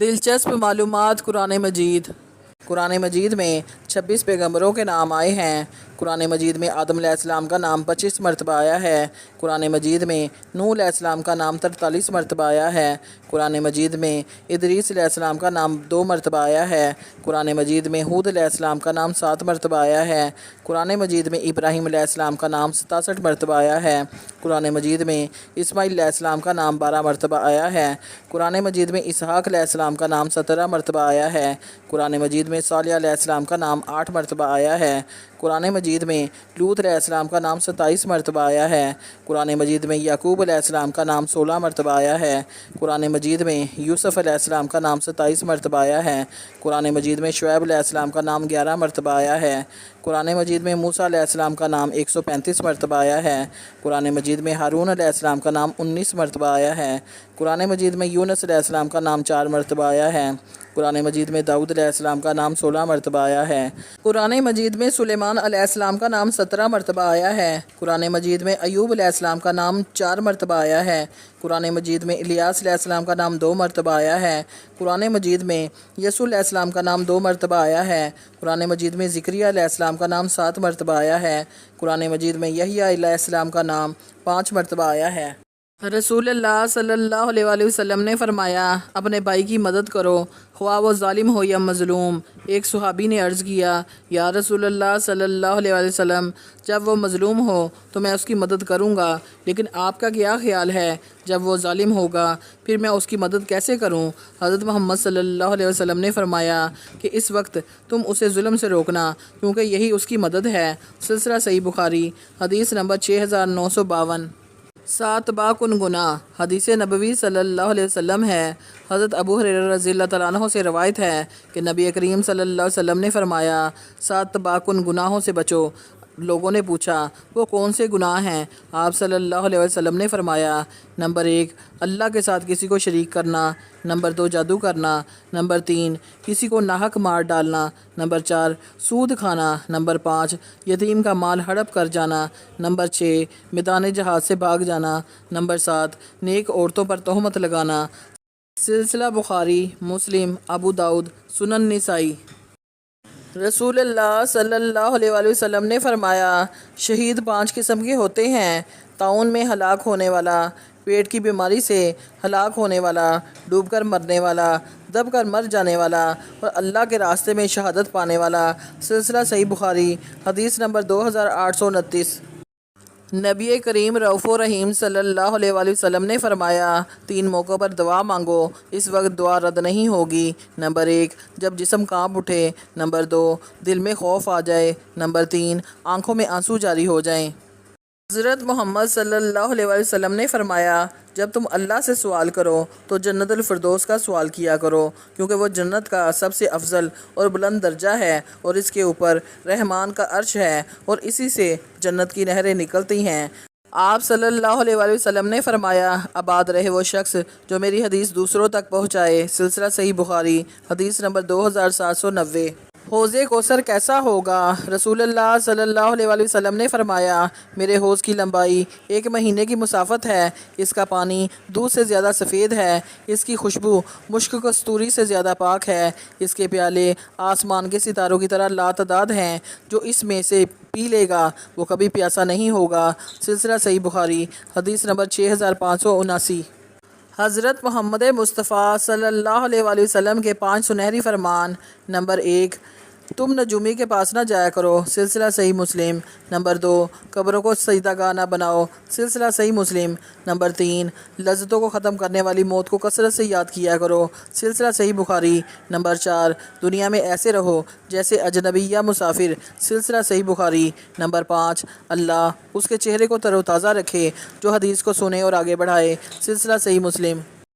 دلچسپ معلومات قرآن مجید میں 26 پیغمبروں کے نام آئے ہیں۔ قرآن مجید میں آدم علیہ السلام کا نام 25 مرتبہ آیا ہے۔ قرآن مجید میں نوح علیہ السلام کا نام 43 مرتبہ آیا ہے۔ قرآن مجید میں ادریس علیہ السلام کا نام 2 مرتبہ آیا ہے۔ قرآن مجید میں ہود علیہ السلام کا نام 7 مرتبہ آیا ہے۔ قرآن مجید میں ابراہیم علیہ السلام کا نام 67 مرتبہ آیا ہے۔ قرآن مجید میں اسماعیل علیہ السلام کا نام 12 مرتبہ آیا ہے۔ قرآن مجید میں اسحاق علیہ السلام کا نام 17 مرتبہ آیا ہے۔ قرآن مجید میں صالح علیہ السلام کا نام 8 مرتبہ آیا ہے۔ قرآن مجید میں لوط علیہ السلام کا نام 27 مرتبہ آیا ہے۔ قرآن مجید میں یعقوب علیہ السلام کا نام 16 مرتبہ آیا ہے۔ قرآن مجید میں یوسف علیہ السلام کا نام 27 مرتبہ آیا ہے۔ قرآن مجید میں شعیب علیہ السلام کا نام 11 مرتبہ آیا ہے۔ قرآن مجید میں موسیٰ علیہ السلام کا نام 135 مرتبہ آیا ہے۔ قرآن مجید میں ہارون علیہ السلام کا نام 19 مرتبہ آیا ہے۔ قرآن مجید میں یونس علیہ السلام کا نام 4 مرتبہ آیا ہے۔ قرآن مجید میں داؤد علیہ السلام کا نام 16 مرتبہ آیا ہے۔ قرآن مجید میں سلیمان علیہ السلام کا نام 17 مرتبہ آیا ہے۔ قرآن مجید میں ایوب علیہ السلام کا نام 4 مرتبہ آیا ہے۔ قرآن مجید میں الیاس علیہ السلام کا نام 2 مرتبہ آیا ہے۔ قرآن مجید میں یسوع علیہ السلام کا نام 2 مرتبہ آیا ہے۔ قرآن مجید میں زکریا علیہ السلام کا نام 7 مرتبہ آیا ہے۔ قرآن مجید میں یحییٰ علیہ السلام کا نام 5 مرتبہ آیا ہے۔ رسول اللہ صلی اللہ علیہ وآلہ وسلم نے فرمایا، اپنے بھائی کی مدد کرو، خواہ وہ ظالم ہو یا مظلوم۔ ایک صحابی نے عرض کیا، یا رسول اللہ صلی اللہ علیہ وآلہ وسلم، جب وہ مظلوم ہو تو میں اس کی مدد کروں گا، لیکن آپ کا کیا خیال ہے جب وہ ظالم ہوگا پھر میں اس کی مدد کیسے کروں؟ حضرت محمد صلی اللہ علیہ وسلم نے فرمایا کہ اس وقت تم اسے ظلم سے روکنا، کیونکہ یہی اس کی مدد ہے۔ سلسلہ صحیح بخاری، حدیث نمبر 6952۔ 7 باکن گناہ۔ حدیث نبوی صلی اللہ علیہ وسلم ہے۔ حضرت ابو ہریرہ رضی اللہ تعالیٰ عنہ سے روایت ہے کہ نبی کریم صلی اللہ علیہ وسلم نے فرمایا، 7 باکن گناہوں سے بچو۔ لوگوں نے پوچھا، وہ کون سے گناہ ہیں؟ آپ صلی اللہ علیہ وسلم نے فرمایا، نمبر 1 اللہ کے ساتھ کسی کو شریک کرنا، نمبر 2 جادو کرنا، نمبر 3 کسی کو ناحق مار ڈالنا، نمبر 4 سود کھانا، نمبر 5 یتیم کا مال ہڑپ کر جانا، نمبر 6 میدان جہاد سے بھاگ جانا، نمبر 7 نیک عورتوں پر تہمت لگانا۔ سلسلہ بخاری، مسلم، ابو داؤد، سنن نسائی۔ رسول اللہ صلی اللہ علیہ وآلہ وسلم نے فرمایا، شہید 5 قسم کے ہوتے ہیں: طاعون میں ہلاک ہونے والا، پیٹ کی بیماری سے ہلاک ہونے والا، ڈوب کر مرنے والا، دب کر مر جانے والا، اور اللہ کے راستے میں شہادت پانے والا۔ سلسلہ صحیح بخاری، حدیث نمبر 2829۔ نبی کریم رؤوف و رحیم صلی اللہ علیہ وآلہ وسلم نے فرمایا، 3 موقعوں پر دعا مانگو، اس وقت دعا رد نہیں ہوگی۔ نمبر 1 جب جسم کانپ اٹھے، نمبر 2 دل میں خوف آ جائے، نمبر 3 آنکھوں میں آنسو جاری ہو جائیں۔ حضرت محمد صلی اللہ علیہ وآلہ وسلم نے فرمایا، جب تم اللہ سے سوال کرو تو جنت الفردوس کا سوال کیا کرو، کیونکہ وہ جنت کا سب سے افضل اور بلند درجہ ہے، اور اس کے اوپر رحمان کا عرش ہے، اور اسی سے جنت کی نہریں نکلتی ہیں۔ آپ صلی اللہ علیہ وآلہ وسلم نے فرمایا، آباد رہے وہ شخص جو میری حدیث دوسروں تک پہنچائے۔ سلسلہ صحیح بخاری، حدیث نمبر 2790۔ حوض کوثر کیسا ہوگا؟ رسول اللہ صلی اللہ علیہ وآلہ وسلم نے فرمایا، میرے حوض کی لمبائی 1 مہینے کی مسافت ہے، اس کا پانی دودھ سے زیادہ سفید ہے، اس کی خوشبو مشک کستوری سے زیادہ پاک ہے، اس کے پیالے آسمان کے ستاروں کی طرح لاتعداد ہیں، جو اس میں سے پی لے گا وہ کبھی پیاسا نہیں ہوگا۔ سلسلہ صحیح بخاری، حدیث نمبر 6579۔ حضرت محمد مصطفیٰ صلی اللہ علیہ وآلہ وسلم کے 5 سنہری فرمان۔ نمبر 1 تم نجومی کے پاس نہ جایا کرو۔ سلسلہ صحیح مسلم۔ نمبر 2 قبروں کو سجدہ گاہ نہ بناؤ۔ سلسلہ صحیح مسلم۔ نمبر 3 لذتوں کو ختم کرنے والی موت کو کثرت سے یاد کیا کرو۔ سلسلہ صحیح بخاری۔ نمبر 4 دنیا میں ایسے رہو جیسے اجنبی یا مسافر۔ سلسلہ صحیح بخاری۔ نمبر 5 اللہ اس کے چہرے کو تر و تازہ رکھے جو حدیث کو سنے اور آگے بڑھائے۔ سلسلہ صحیح مسلم۔